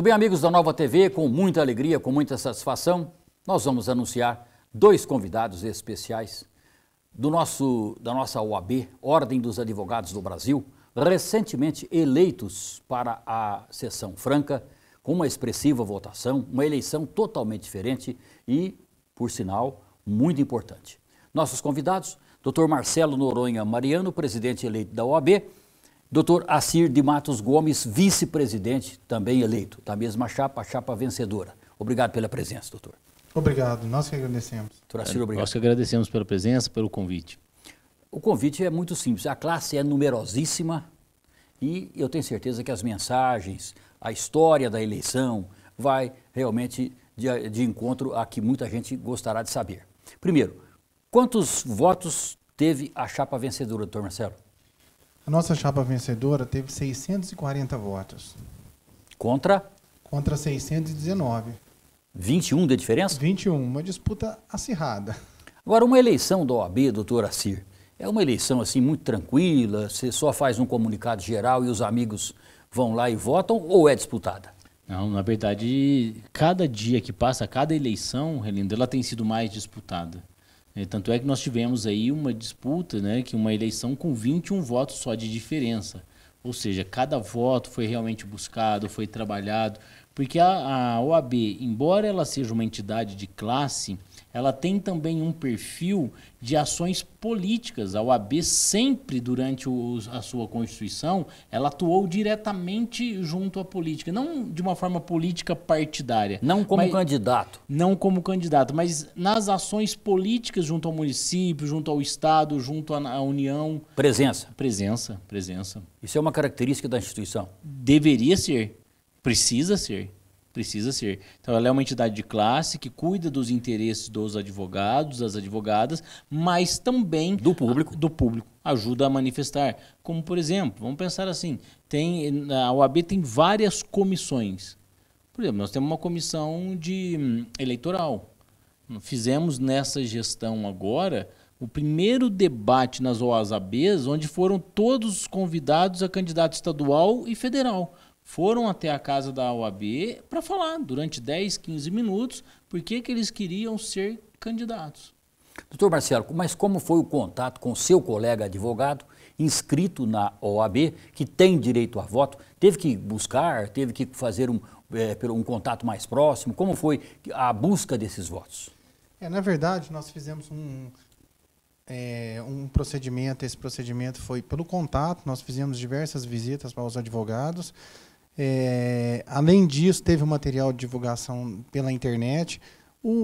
Muito bem, amigos da Nova TV, com muita alegria, com muita satisfação, nós vamos anunciar dois convidados especiais da nossa OAB, Ordem dos Advogados do Brasil, recentemente eleitos para a sessão franca, com uma expressiva votação, uma eleição totalmente diferente e, por sinal, muito importante. Nossos convidados, Dr. Marcelo Noronha Mariano, presidente eleito da OAB, Dr. Assir de Matos Gomes, vice-presidente, também eleito, da mesma chapa, a chapa vencedora. Obrigado pela presença, doutor. Obrigado, nós que agradecemos. Dr. Assir, obrigado. Nós que agradecemos pela presença, pelo convite. O convite é muito simples, a classe é numerosíssima e eu tenho certeza que as mensagens, a história da eleição vai realmente de encontro a que muita gente gostará de saber. Primeiro, quantos votos teve a chapa vencedora, doutor Marcelo? A nossa chapa vencedora teve 640 votos. Contra? Contra 619. 21 de diferença? 21, uma disputa acirrada. Agora, uma eleição da OAB, doutor Assir, é uma eleição assim muito tranquila, você só faz um comunicado geral e os amigos vão lá e votam, ou é disputada? Não, na verdade, cada dia que passa, cada eleição, Relindo, ela tem sido mais disputada. Tanto é que nós tivemos aí uma disputa, né, que uma eleição com 21 votos só de diferença. Ou seja, cada voto foi realmente buscado, foi trabalhado, porque a OAB, embora ela seja uma entidade de classe, ela tem também um perfil de ações políticas. A OAB sempre, durante a sua Constituição, ela atuou diretamente junto à política, não de uma forma política partidária. Não como candidato. Não como candidato, mas nas ações políticas junto ao município, junto ao Estado, junto à União. Presença. Presença. Isso é uma característica da instituição? Deveria ser. Precisa ser. Então, ela é uma entidade de classe que cuida dos interesses dos advogados, das advogadas, mas também do público. Ajuda a manifestar. Como, por exemplo, vamos pensar assim, a OAB tem várias comissões. Por exemplo, nós temos uma comissão eleitoral. Fizemos nessa gestão agora o primeiro debate nas OABs, onde foram todos convidados a candidato estadual e federal. Foram até a casa da OAB para falar durante 10, 15 minutos por que eles queriam ser candidatos. Doutor Marcelo, mas como foi o contato com seu colega advogado inscrito na OAB, que tem direito a voto? Teve que buscar, teve que fazer um contato mais próximo? Como foi a busca desses votos? Na verdade, nós fizemos um procedimento. Esse procedimento foi pelo contato, nós fizemos diversas visitas para os advogados. Além disso, teve um material de divulgação pela internet.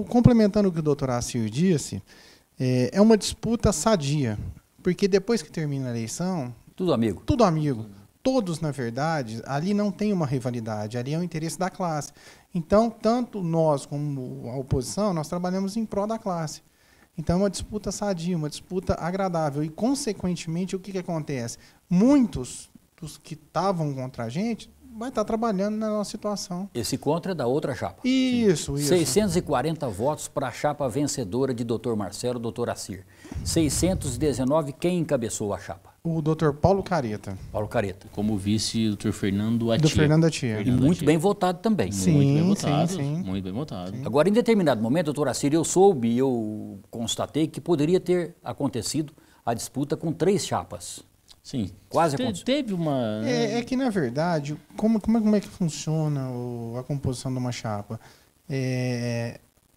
Complementando o que o doutor Assir disse, é uma disputa sadia, porque depois que termina a eleição... Tudo amigo. Tudo amigo. Todos, na verdade, ali não tem uma rivalidade, ali é o interesse da classe. Então, tanto nós como a oposição, nós trabalhamos em prol da classe. Então, é uma disputa sadia, uma disputa agradável. E, consequentemente, o que acontece? Muitos dos que estavam contra a gente vai estar trabalhando na nossa situação. Esse contra é da outra chapa. Isso. 640 votos para a chapa vencedora de Dr. Marcelo, Dr. Assir. 619, quem encabeçou a chapa? O Dr. Paulo Careta. Paulo Careta. Como vice, o Dr. Fernando Atier. Do Fernando Atier. E muito bem votado também. Muito bem votado. Sim. Agora, em determinado momento, Dr. Assir, eu constatei que poderia ter acontecido a disputa com 3 chapas. Sim. Quase aconteceu. Teve uma... que, na verdade, como é que funciona a composição de uma chapa?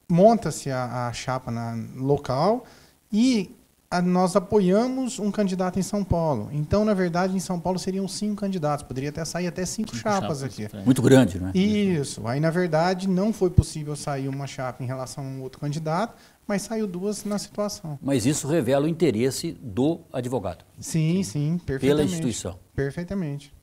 Monta-se a chapa local e nós apoiamos um candidato em São Paulo. Então, na verdade, em São Paulo seriam 5 candidatos. Poderia até sair até 5 chapas aqui. Muito grande, não é? Isso. Aí, na verdade, não foi possível sair uma chapa em relação a um outro candidato, mas saiu 2 na situação. Mas isso revela o interesse do advogado. Sim, perfeitamente. Pela instituição. Perfeitamente.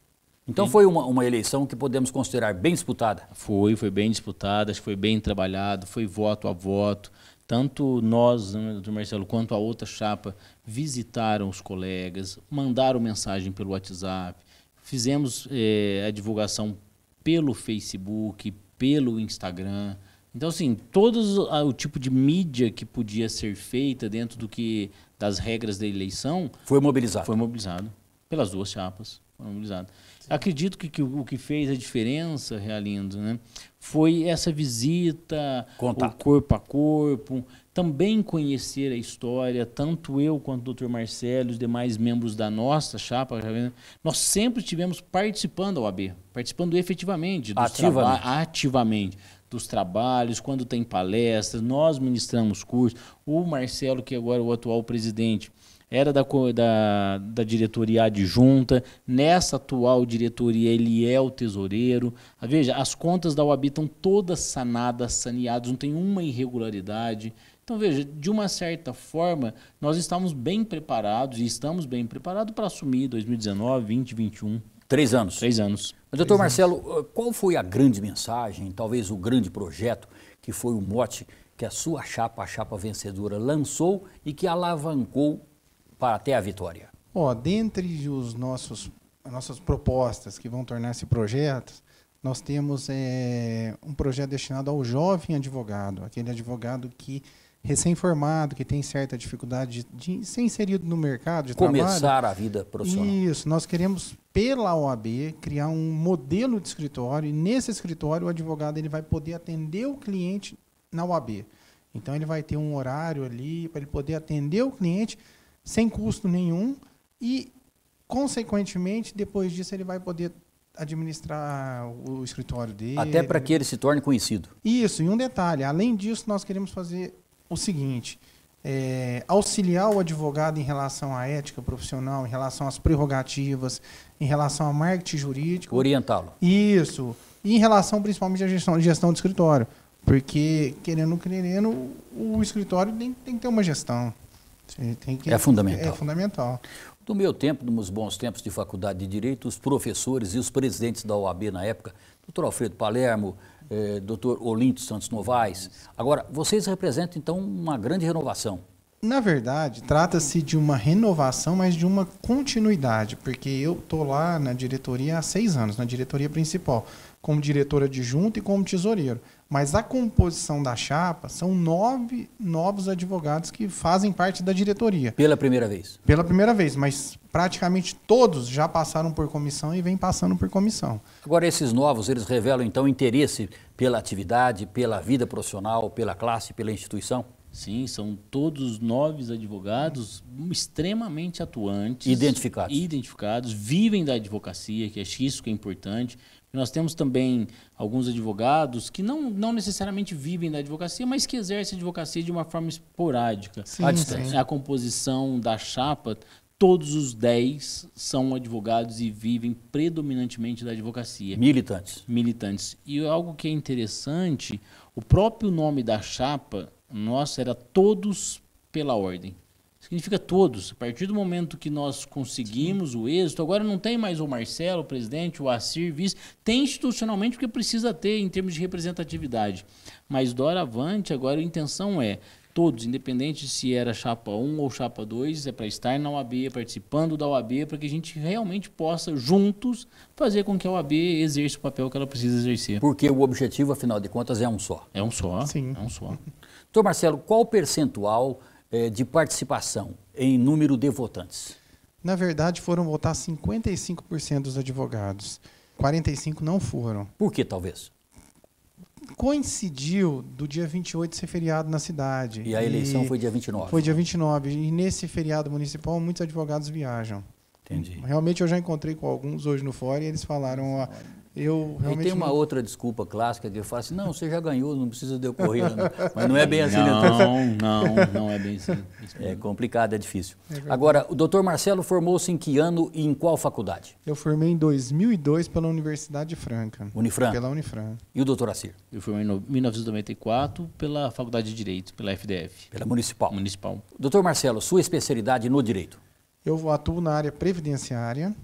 Então foi uma eleição que podemos considerar bem disputada? Foi bem disputada, acho que foi bem trabalhado, foi voto a voto. Tanto nós, né, doutor Marcelo, quanto a outra chapa visitaram os colegas, mandaram mensagem pelo WhatsApp, fizemos a divulgação pelo Facebook, pelo Instagram. Então, assim, todo o tipo de mídia que podia ser feita dentro das regras da eleição... Foi mobilizado. Foi mobilizado pelas 2 chapas. Foram mobilizados. Acredito que o que fez a diferença, Realindo, né, foi essa visita, Contato. o corpo a corpo, também conhecer a história, tanto eu quanto o Dr. Marcelo e os demais membros da nossa chapa. Nós sempre estivemos participando da OAB, participando efetivamente, ativamente dos trabalhos, quando tem palestras, nós ministramos cursos. O Marcelo, que agora é o atual presidente, era da diretoria adjunta. Nessa atual diretoria, ele é o tesoureiro. Veja, as contas da OAB estão todas sanadas, saneadas, não tem uma irregularidade. Então, veja, de uma certa forma, nós estamos bem preparados e estamos bem preparados para assumir 2019, 20, 21. 3 anos. 3 anos. Mas, doutor Marcelo, qual foi a grande mensagem, talvez o grande projeto, que foi o mote que a sua chapa, a chapa vencedora, lançou e que alavancou para até a vitória? Dentre as nossas propostas que vão tornar esse projeto, nós temos um projeto destinado ao jovem advogado, aquele advogado que recém-formado, que tem certa dificuldade de ser inserido no mercado de trabalho. Começar a vida profissional. Isso, nós queremos, pela OAB, criar um modelo de escritório, e nesse escritório o advogado ele vai poder atender o cliente na OAB. Então ele vai ter um horário ali para ele poder atender o cliente sem custo nenhum e, consequentemente, depois disso ele vai poder administrar o escritório dele. Até para que ele se torne conhecido. Isso, e um detalhe, além disso nós queremos fazer o seguinte, auxiliar o advogado em relação à ética profissional, em relação às prerrogativas, em relação ao marketing jurídico. Orientá-lo. Isso, e em relação principalmente à gestão do escritório, porque, querendo ou querendo, o escritório tem que ter uma gestão. É fundamental. É fundamental. No meu tempo, nos bons tempos de faculdade de Direito, os professores e os presidentes da OAB na época, doutor Alfredo Palermo, doutor Olinto Santos Novaes. Agora, vocês representam, então, uma grande renovação. Na verdade, trata-se de uma renovação, mas de uma continuidade, porque eu estou lá na diretoria há 6 anos, na diretoria principal, como diretor adjunto e como tesoureiro. Mas a composição da chapa são 9 novos advogados que fazem parte da diretoria. Pela primeira vez? Pela primeira vez, mas praticamente todos já passaram por comissão e vêm passando por comissão. Agora, esses novos, eles revelam, então, interesse pela atividade, pela vida profissional, pela classe, pela instituição? Sim, são todos 9 advogados extremamente atuantes. Identificados, vivem da advocacia, que acho isso que é importante. Nós temos também alguns advogados que não necessariamente vivem da advocacia, mas que exercem a advocacia de uma forma esporádica. Sim. A composição da chapa, todos os 10 são advogados e vivem predominantemente da advocacia. Militantes. E algo que é interessante, o próprio nome da chapa, nossa, era Todos pela Ordem. Significa todos. A partir do momento que nós conseguimos o êxito, agora não tem mais o Marcelo, o presidente, o Assir, vice, tem institucionalmente porque precisa ter em termos de representatividade. Mas doravante, agora a intenção é todos, independente se era chapa 1 ou chapa 2, é para estar na OAB, participando da OAB, para que a gente realmente possa, juntos, fazer com que a OAB exerça o papel que ela precisa exercer. Porque o objetivo, afinal de contas, é um só. É um só. Sim. É um só. Doutor Marcelo, qual o percentual de participação em número de votantes? Na verdade, foram votar 55% dos advogados. 45% não foram. Por que, talvez? Coincidiu do dia 28 ser feriado na cidade. E a eleição foi dia 29. Foi dia 29. E nesse feriado municipal, muitos advogados viajam. Entendi. Realmente, eu já encontrei com alguns hoje no fórum e eles falaram... E tem uma outra desculpa clássica que eu falo assim, não, você já ganhou, não precisa de eu correr. Mas não é bem assim. Não é bem assim. É complicado, é difícil. Agora, o doutor Marcelo formou-se em que ano e em qual faculdade? Eu formei em 2002 pela Universidade Franca. Unifran? Pela Unifran. E o doutor Assir? Eu formei em 1994 pela Faculdade de Direito, pela FDF. Pela Municipal? Municipal. Doutor Marcelo, sua especialidade no direito? Eu atuo na área previdenciária.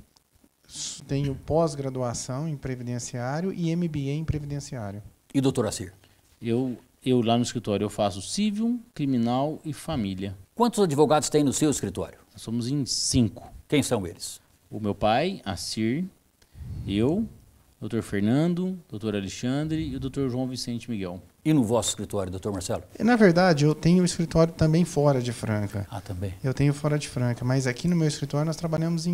Tenho pós-graduação em previdenciário e MBA em previdenciário. E doutor Assir? Eu lá no escritório eu faço civil, criminal e família. Quantos advogados tem no seu escritório? Nós somos em 5. Quem são eles? O meu pai, Assir, eu, doutor Fernando, doutor Alexandre e o doutor João Vicente Miguel. E no vosso escritório, doutor Marcelo? Na verdade, eu tenho um escritório também fora de Franca. Ah, também. Eu tenho fora de Franca, mas aqui no meu escritório nós trabalhamos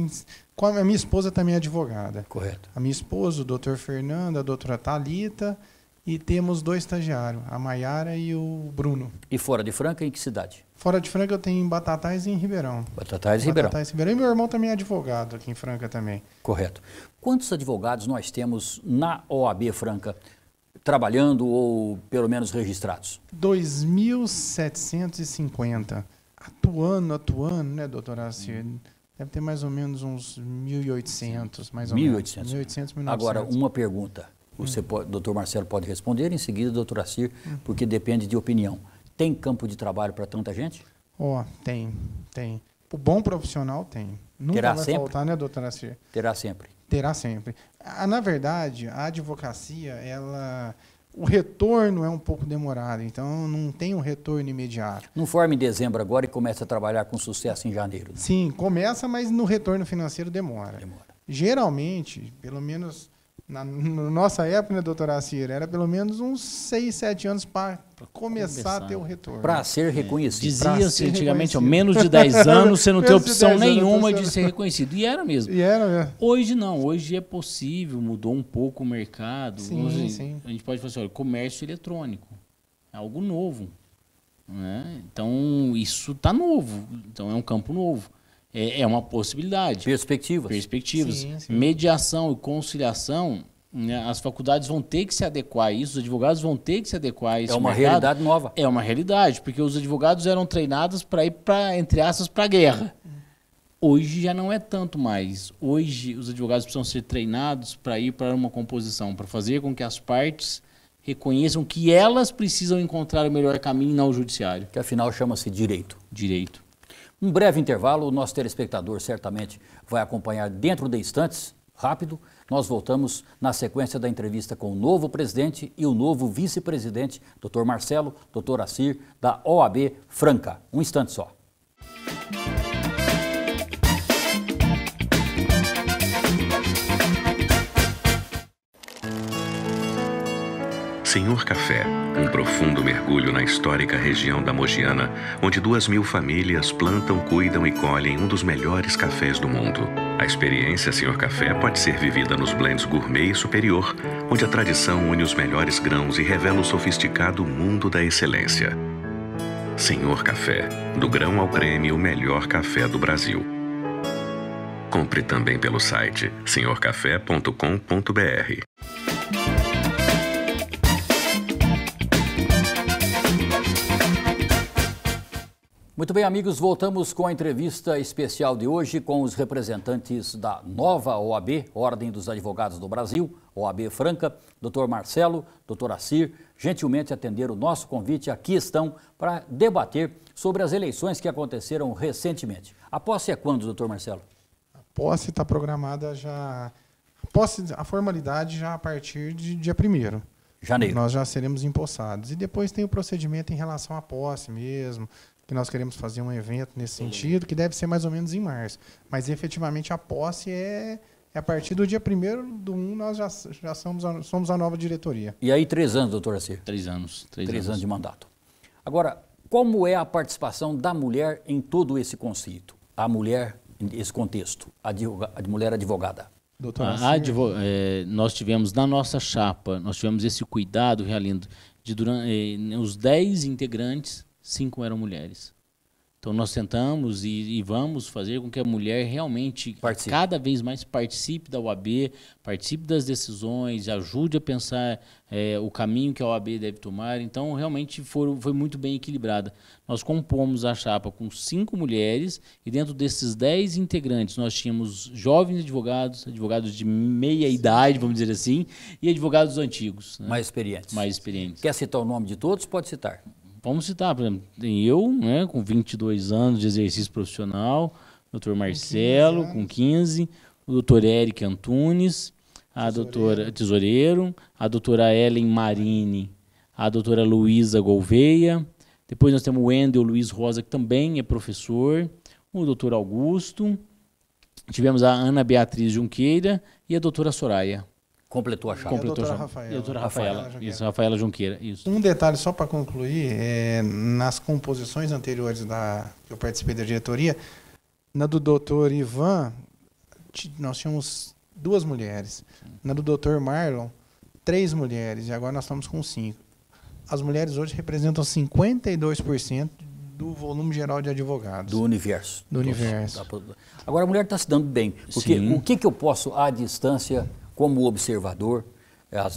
com a minha esposa também é advogada. Correto. A minha esposa, o doutor Fernando, a doutora Thalita, e temos 2 estagiários, a Maiara e o Bruno. E fora de Franca, em que cidade? Fora de Franca eu tenho em Batatais e em Ribeirão. Batatais e Ribeirão. Batatais e Ribeirão. E meu irmão também é advogado aqui em Franca também. Correto. Quantos advogados nós temos na OAB Franca trabalhando ou pelo menos registrados? 2.750. Atuando, né, doutora Acir? Deve ter mais ou menos uns 1.800, mais ou menos. 1.800. 1.800, 1.900. Agora, uma pergunta. Você doutor Marcelo pode responder, em seguida, doutor Acir, porque depende de opinião. Tem campo de trabalho para tanta gente? Tem. O bom profissional tem. Nunca Terá vai sempre? faltar, né, doutora Acir? Terá sempre. Terá sempre. Na verdade, a advocacia, o retorno é um pouco demorado, então não tem um retorno imediato. Não forma em dezembro agora e começa a trabalhar com sucesso em janeiro. Né? Sim, começa, mas no retorno financeiro demora. Geralmente, pelo menos na nossa época, né, doutora Acir, era pelo menos uns 6, 7 anos para começar a ter o retorno. Para ser reconhecido. Dizia-se antigamente, ó, menos de 10 anos você não tem opção nenhuma de ser reconhecido. E era mesmo. Hoje não, hoje é possível, mudou um pouco o mercado. Sim. A gente pode falar assim, olha, comércio eletrônico, é algo novo. Né? Então, isso está novo, então é um campo novo. É uma possibilidade. Perspectivas. Sim. Mediação e conciliação, né, as faculdades vão ter que se adequar a isso, os advogados vão ter que se adequar a isso. É uma realidade nova. É uma realidade, porque os advogados eram treinados para ir, entre aspas, para a guerra. Hoje já não é tanto mais. Hoje os advogados precisam ser treinados para ir para uma composição, para fazer com que as partes reconheçam que elas precisam encontrar o melhor caminho no judiciário. Que afinal chama-se direito. Direito. Um breve intervalo, o nosso telespectador certamente vai acompanhar dentro de instantes, rápido. Nós voltamos na sequência da entrevista com o novo presidente e o novo vice-presidente, Dr. Marcelo, Dr. Acir, da OAB Franca. Um instante só. Senhor Café, um profundo mergulho na histórica região da Mogiana, onde 2.000 famílias plantam, cuidam e colhem um dos melhores cafés do mundo. A experiência Senhor Café pode ser vivida nos blends gourmet e superior, onde a tradição une os melhores grãos e revela o sofisticado mundo da excelência. Senhor Café, do grão ao creme, o melhor café do Brasil. Compre também pelo site senhorcafé.com.br. Muito bem, amigos, voltamos com a entrevista especial de hoje com os representantes da nova OAB, Ordem dos Advogados do Brasil, OAB Franca, Dr. Marcelo, Dr. Acir, gentilmente atenderam o nosso convite, aqui estão para debater sobre as eleições que aconteceram recentemente. A posse é quando, Dr. Marcelo? A posse está programada já, a formalidade já a partir de dia 1º. Janeiro. Nós já seremos empossados. E depois tem o procedimento em relação à posse mesmo, que nós queremos fazer um evento nesse sentido, que deve ser mais ou menos em março. Mas, efetivamente, a posse é a partir do dia 1º, nós já somos a nova diretoria. E aí, 3 anos, doutor Acir? 3 anos. 3 anos de mandato. Agora, como é a participação da mulher em todo esse conceito? A mulher, nesse contexto, a mulher advogada. Nós tivemos na nossa chapa, nós tivemos esse cuidado, Realindo, de os 10 integrantes, 5 eram mulheres. Então nós tentamos e vamos fazer com que a mulher realmente cada vez mais participe da OAB, participe das decisões, ajude a pensar o caminho que a OAB deve tomar. Então realmente foi muito bem equilibrada. Nós compomos a chapa com 5 mulheres e dentro desses 10 integrantes nós tínhamos jovens advogados, advogados de meia idade, vamos dizer assim, e advogados antigos. Né? Mais experientes. Mais experientes. Quer citar o nome de todos? Pode citar. Vamos citar, por exemplo, eu, né, com 22 anos de exercício profissional, o doutor Marcelo, com 15, o doutor Eric Antunes, a doutora Tesoureiro, a doutora Ellen Marini, a doutora Luísa Gouveia, depois nós temos o Wendel Luiz Rosa, que também é professor, o doutor Augusto, tivemos a Ana Beatriz Junqueira e a doutora Soraya. Completou a chave. Completou doutora já. Rafaela. E a doutora Rafaela Rafaela. Junqueira. Isso, Rafaela Junqueira. Isso. Um detalhe só para concluir, nas composições anteriores que eu participei da diretoria, na do doutor Ivan, nós tínhamos 2 mulheres. Na do doutor Marlon, 3 mulheres. E agora nós estamos com 5. As mulheres hoje representam 52% do volume geral de advogados. Do universo. Do universo. Agora a mulher está se dando bem. Porque Sim. o que eu posso, à distância, como observador,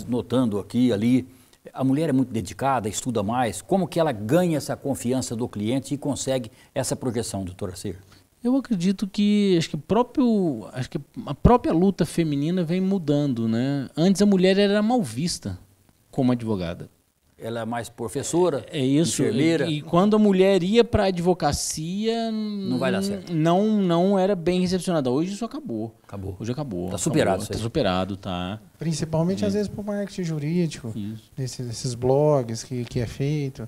notando aqui e ali, a mulher é muito dedicada, estuda mais. Como que ela ganha essa confiança do cliente e consegue essa projeção, doutora Cir? Eu acredito que a própria luta feminina vem mudando, né? Antes a mulher era mal vista como advogada. Ela é mais professora, É isso. enfermeira. E quando a mulher ia para a advocacia, Não vai dar certo. Não era bem recepcionada. Hoje isso acabou. Acabou. Hoje acabou. Tá superado isso Está aí. superado, tá. Principalmente, às vezes, para o marketing jurídico, Isso. desses blogs que é feito.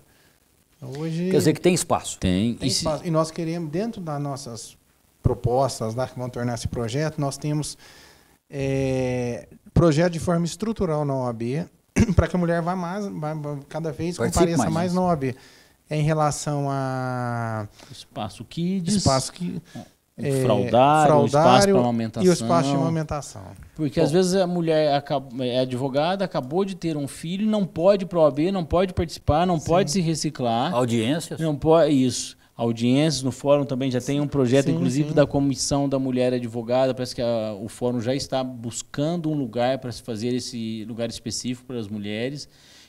Hoje Quer dizer que tem espaço. Tem. tem espaço. E nós queremos, dentro das nossas propostas que vão tornar esse projeto, nós temos projeto de forma estrutural na OAB, para que a mulher vá cada vez Participe compareça mais mais. na OAB. É em relação a Espaço kids, espaço que fraudário, espaço para amamentação. e o espaço de amamentação. Porque às vezes a mulher é advogada, acabou de ter um filho, não pode ir para a OAB, não pode participar, não pode se reciclar. Audiências. Não pode, isso. Audiências no fórum também já tem um projeto, Sim, inclusive, sim. da Comissão da Mulher Advogada. Parece que o fórum já está buscando um lugar para se fazer esse lugar específico para as mulheres.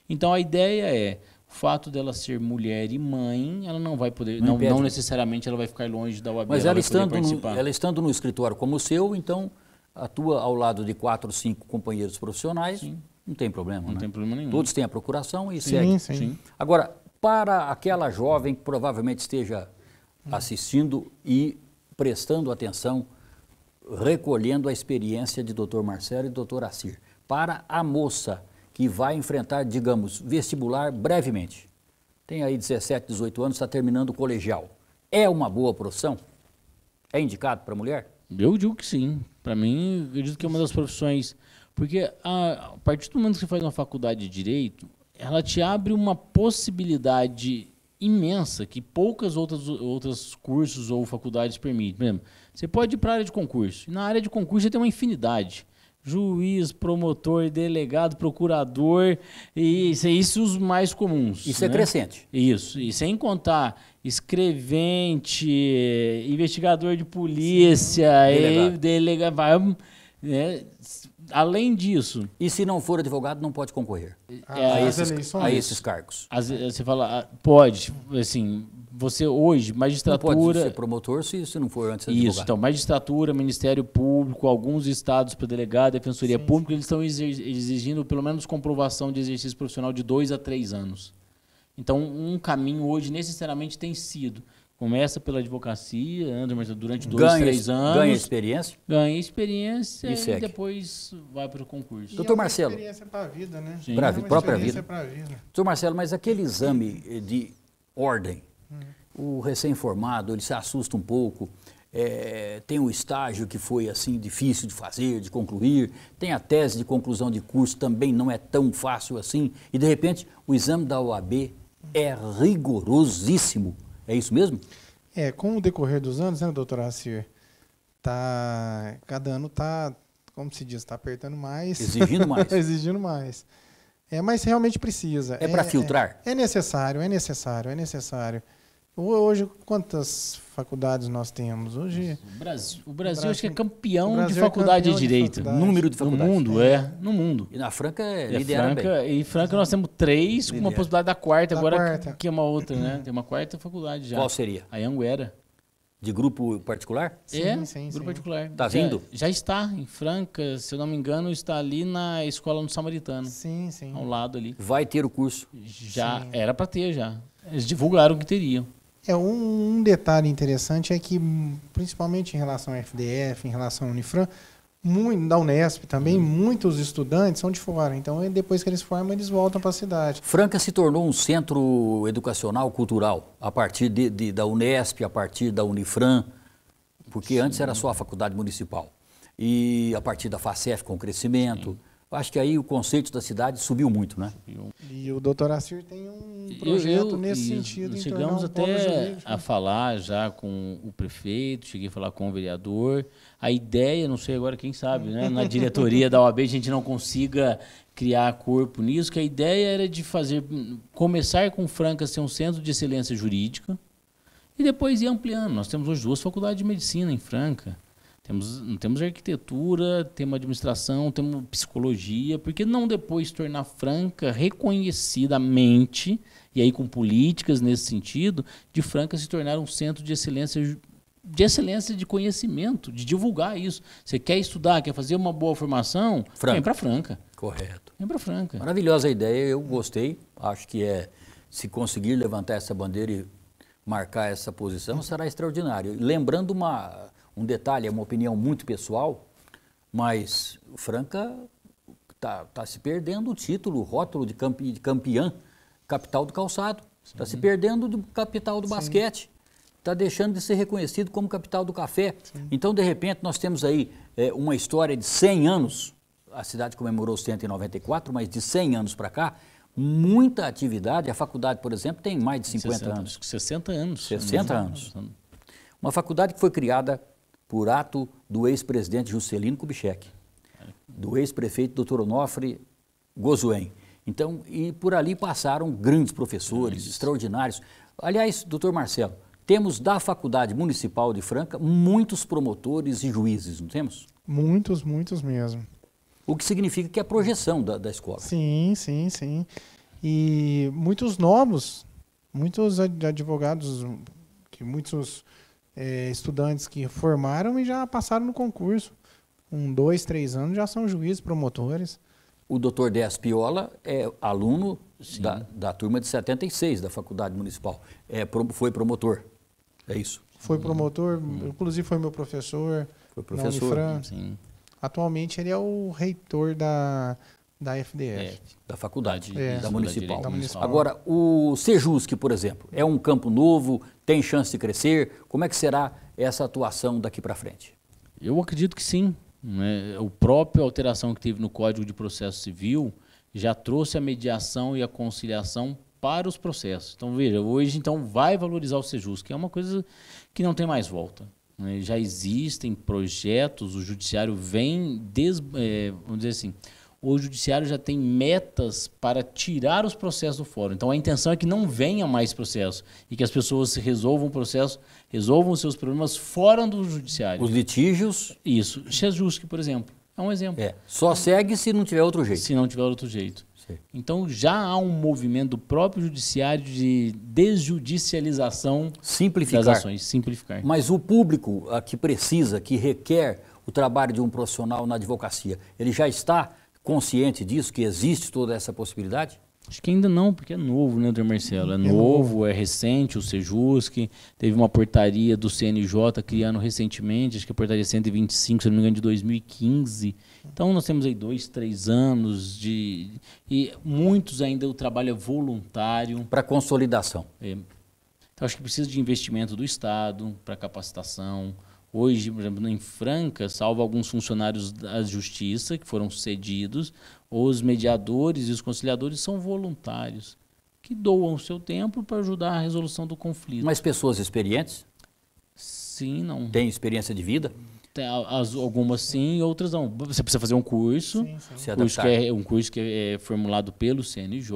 Então a ideia é, o fato dela ser mulher e mãe, ela não vai poder, Não impede. não necessariamente ela vai ficar longe da OAB, Mas ela ela vai poder participar. estando no escritório como o seu, então atua ao lado de 4 ou 5 companheiros profissionais, não tem problema, Não né? tem problema nenhum. Todos têm a procuração e segue. Sim. Agora, para aquela jovem que provavelmente esteja assistindo e prestando atenção, recolhendo a experiência de Dr. Marcelo e Dr. Assir, para a moça que vai enfrentar, digamos, vestibular brevemente, tem aí 17, 18 anos, está terminando o colegial, é uma boa profissão? É indicado para a mulher? Eu digo que sim. Para mim, eu acredito que é uma das profissões. Porque a partir do momento que você faz uma faculdade de Direito, ela te abre uma possibilidade imensa que poucas outros cursos ou faculdades permitem. Por exemplo, você pode ir para a área de concurso. E na área de concurso você tem uma infinidade. Juiz, promotor, delegado, procurador, e isso os mais comuns. Isso é crescente. Isso, e sem contar escrevente, investigador de polícia, delegado. Além disso, E se não for advogado, não pode concorrer As eleições. a esses cargos. você fala, pode, assim, você hoje, Não magistratura... pode ser promotor se não for antes advogado. Isso, então, magistratura, Ministério Público, alguns estados para delegado, Defensoria Pública, eles estão exigindo pelo menos comprovação de exercício profissional de 2 a 3 anos. Então, um caminho hoje necessariamente tem sido, começa pela advocacia, anda durante 2, 3 anos, Ganha experiência. ganha experiência E e segue. depois vai para o concurso. E Doutor é uma Marcelo. experiência para a vida, né? Sim. Pra É uma própria experiência vida. pra vida. Doutor Marcelo, mas aquele exame de ordem, o recém-formado, ele se assusta um pouco, tem um estágio que foi assim difícil de fazer, de concluir, tem a tese de conclusão de curso, também não é tão fácil assim, e de repente o exame da OAB é rigorosíssimo. É isso mesmo? Com o decorrer dos anos, né, doutora Assir, cada ano está, como se diz, está apertando mais. Exigindo mais. Exigindo mais. Mas realmente precisa. É para filtrar? É necessário. Hoje, quantas faculdades nós temos? Hoje, O Brasil acho que é campeão o Brasil de é faculdade campeão de de Direito. faculdade. Número de No faculdades. mundo, no mundo. E na Franca É lidera bem. Franca, e Franca nós temos 3 com uma Lidera. possibilidade da quarta, Da agora quarta. que é uma outra, né? Tem uma quarta faculdade já. Qual seria? A Anguera. De grupo particular? Sim. Grupo particular. Tá vindo? Já está em Franca, se eu não me engano, está ali na escola no Samaritano, sim. ao lado ali. Vai ter o curso. Já Sim. era para ter já. Eles divulgaram que teriam. Um detalhe interessante é que, principalmente em relação ao FDF, em relação ao Unifran, da Unesp também, muitos estudantes são de fora. Então, depois que eles formam, eles voltam para a cidade. Franca se tornou um centro educacional, cultural, a partir da Unesp, a partir da Unifran, porque antes era só a faculdade municipal. E a partir da FACEF com o crescimento, Acho que aí o conceito da cidade subiu muito, né? E o Dr. Assir tem um projeto nesse sentido. Chegamos até a falar já com o prefeito, cheguei a falar com o vereador. A ideia, não sei agora quem sabe, né? Na diretoria da OAB a gente não consiga criar corpo nisso, que a ideia era de começar com Franca ser um centro de excelência jurídica e depois ir ampliando. Nós temos hoje 2 faculdades de medicina em Franca. Temos arquitetura, temos administração, temos psicologia, por que não depois tornar Franca reconhecidamente, e aí com políticas nesse sentido, de Franca se tornar um centro de excelência de conhecimento, de divulgar isso. Você quer estudar, quer fazer uma boa formação, vem para Franca. Correto. Vem para Franca. Maravilhosa ideia, eu gostei, acho que se conseguir levantar essa bandeira e marcar essa posição, será extraordinário. Lembrando um detalhe, é uma opinião muito pessoal, mas Franca está se perdendo o título, o rótulo de campeã, capital do calçado. Está se perdendo de capital do basquete. Está deixando de ser reconhecido como capital do café. Sim. Então, de repente, nós temos aí uma história de 100 anos, a cidade comemorou 194, mas de 100 anos para cá, muita atividade. A faculdade, por exemplo, tem mais de 50 anos. 60 anos. 60 anos. Uma faculdade que foi criada por ato do ex-presidente Juscelino Kubitschek, do ex-prefeito Dr. Onofre Gozuen. Então, e por ali passaram grandes professores, extraordinários. Aliás, doutor Marcelo, temos da Faculdade Municipal de Franca muitos promotores e juízes, não temos? Muitos mesmo. O que significa que é a projeção da escola. Sim. E muitos novos, muitos advogados, muitos estudantes que formaram e já passaram no concurso. 2, 3 anos já são juízes, promotores. O doutor Déas Piola é aluno da turma de 76 da Faculdade Municipal. Foi promotor, é isso? Foi promotor, inclusive foi meu professor. Foi professor, na Unifran. Sim. Atualmente ele é o reitor da FDF. Da faculdade, da Municipal. Agora, o Sejusc, por exemplo, é um campo novo, tem chance de crescer. Como é que será essa atuação daqui para frente? Eu acredito que sim. Né? A própria alteração que teve no Código de Processo Civil já trouxe a mediação e a conciliação para os processos. Então, veja, hoje vai valorizar o Sejusc, que é uma coisa que não tem mais volta. Né? Já existem projetos, o Judiciário vem, vamos dizer assim, o Judiciário já tem metas para tirar os processos do fórum. Então, a intenção é que não venha mais processo e que as pessoas resolvam o processo, resolvam os seus problemas fora do Judiciário. Os litígios... Isso. Sejusc, por exemplo, é um exemplo. Só segue se não tiver outro jeito. Se não tiver outro jeito. Sim. Então, já há um movimento do próprio Judiciário de desjudicialização das ações. Simplificar. Mas o público que precisa, que requer o trabalho de um profissional na advocacia, ele já está consciente disso, que existe toda essa possibilidade? Acho que ainda não, porque é novo, né, doutor Marcelo? É novo, é recente, o Sejusc, teve uma portaria do CNJ criando recentemente, acho que a portaria 125, se não me engano, de 2015. Então, nós temos aí 2, 3 anos e muitos ainda o trabalho é voluntário. Para consolidação. Então, acho que precisa de investimento do Estado para capacitação. Hoje, por exemplo, em Franca, salvo alguns funcionários da Justiça que foram cedidos, os mediadores e os conciliadores são voluntários, que doam o seu tempo para ajudar a resolução do conflito. Mas pessoas experientes? Sim, não. Tem experiência de vida? Algumas sim, outras não. Você precisa fazer um curso, um curso que é formulado pelo CNJ,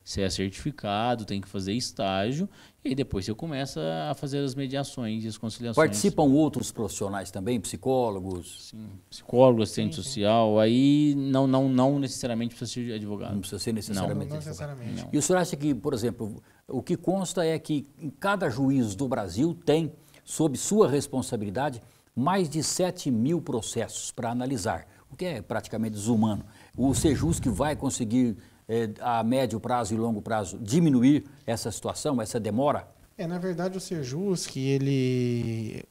você é certificado, tem que fazer estágio, e aí depois você começa a fazer as mediações e as conciliações. Participam outros profissionais também, psicólogos? Sim, psicólogo, assistente social, aí não necessariamente precisa ser advogado. Não precisa ser necessariamente advogado. Necessariamente. E o senhor acha que, por exemplo, o que consta é que cada juiz do Brasil tem, sob sua responsabilidade, mais de 7 mil processos para analisar, o que é praticamente desumano. O Sejusc vai conseguir, a médio prazo e longo prazo, diminuir essa situação, essa demora? Na verdade, o Sejusc, ele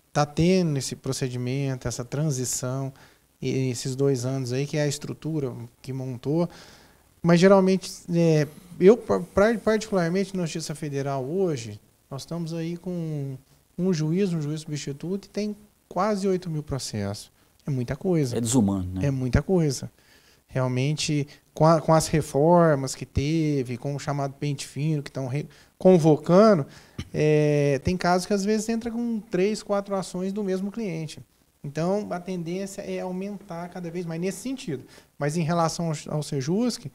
está tendo esse procedimento, essa transição, esses 2 anos aí, que é a estrutura que montou. Mas, geralmente, eu, particularmente, na Justiça Federal hoje, nós estamos aí com um juiz substituto, e tem quase 8 mil processos. É muita coisa. É desumano, né? É muita coisa. Realmente, com as reformas que teve, com o chamado pente fino, que estão convocando, tem casos que às vezes entra com 3, 4 ações do mesmo cliente. Então, a tendência é aumentar cada vez mais nesse sentido. Mas em relação ao Sejusc,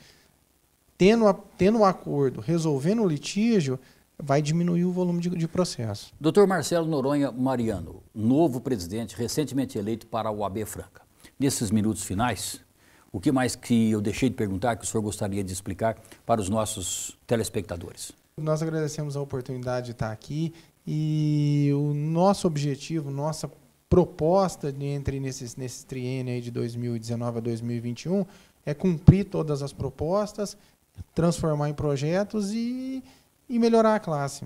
tendo um acordo, resolvendo o litígio, vai diminuir o volume de processo. Dr. Marcelo Noronha Mariano, novo presidente, recentemente eleito para a OAB Franca. Nesses minutos finais, o que mais que eu deixei de perguntar que o senhor gostaria de explicar para os nossos telespectadores? Nós agradecemos a oportunidade de estar aqui e o nosso objetivo, nossa proposta nesse triênio aí de 2019 a 2021 é cumprir todas as propostas, transformar em projetos e melhorar a classe.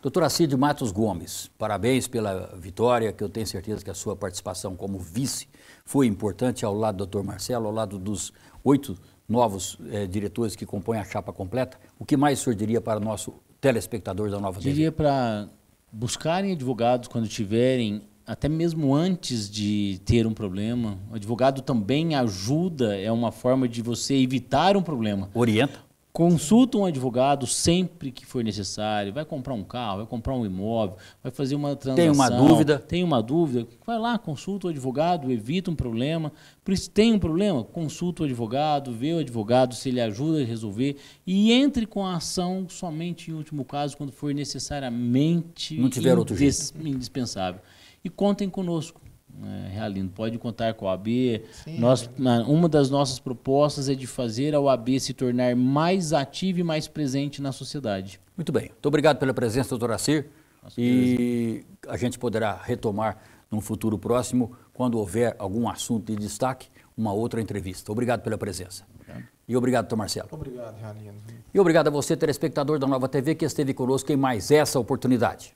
Doutor Acide Matos Gomes, parabéns pela vitória, que eu tenho certeza que a sua participação como vice foi importante ao lado do Dr. Marcelo, ao lado dos 8 novos diretores que compõem a chapa completa. O que mais o senhor diria para o nosso telespectador da Nova TV? Diria para buscarem advogados quando tiverem, até mesmo antes de ter um problema. O advogado também ajuda, é uma forma de você evitar um problema. Orienta? Consulta um advogado sempre que for necessário. Vai comprar um carro, vai comprar um imóvel, vai fazer uma transação. Tem uma dúvida? Vai lá, consulta o advogado, evita um problema. Por isso, tem um problema? Consulta o advogado, vê o advogado se ele ajuda a resolver e entre com a ação somente em último caso, quando for necessariamente não tiver outro jeito. Indispensável. E contem conosco. Realino, pode contar com a OAB. Sim, uma das nossas propostas é de fazer a OAB se tornar mais ativa e mais presente na sociedade. Muito bem. Muito obrigado pela presença, doutor Acir. E a gente poderá retomar num futuro próximo, quando houver algum assunto de destaque, uma outra entrevista. Obrigado pela presença. E obrigado, doutor Marcelo. Obrigado, Realino. E obrigado a você, telespectador da Nova TV, que esteve conosco em mais essa oportunidade.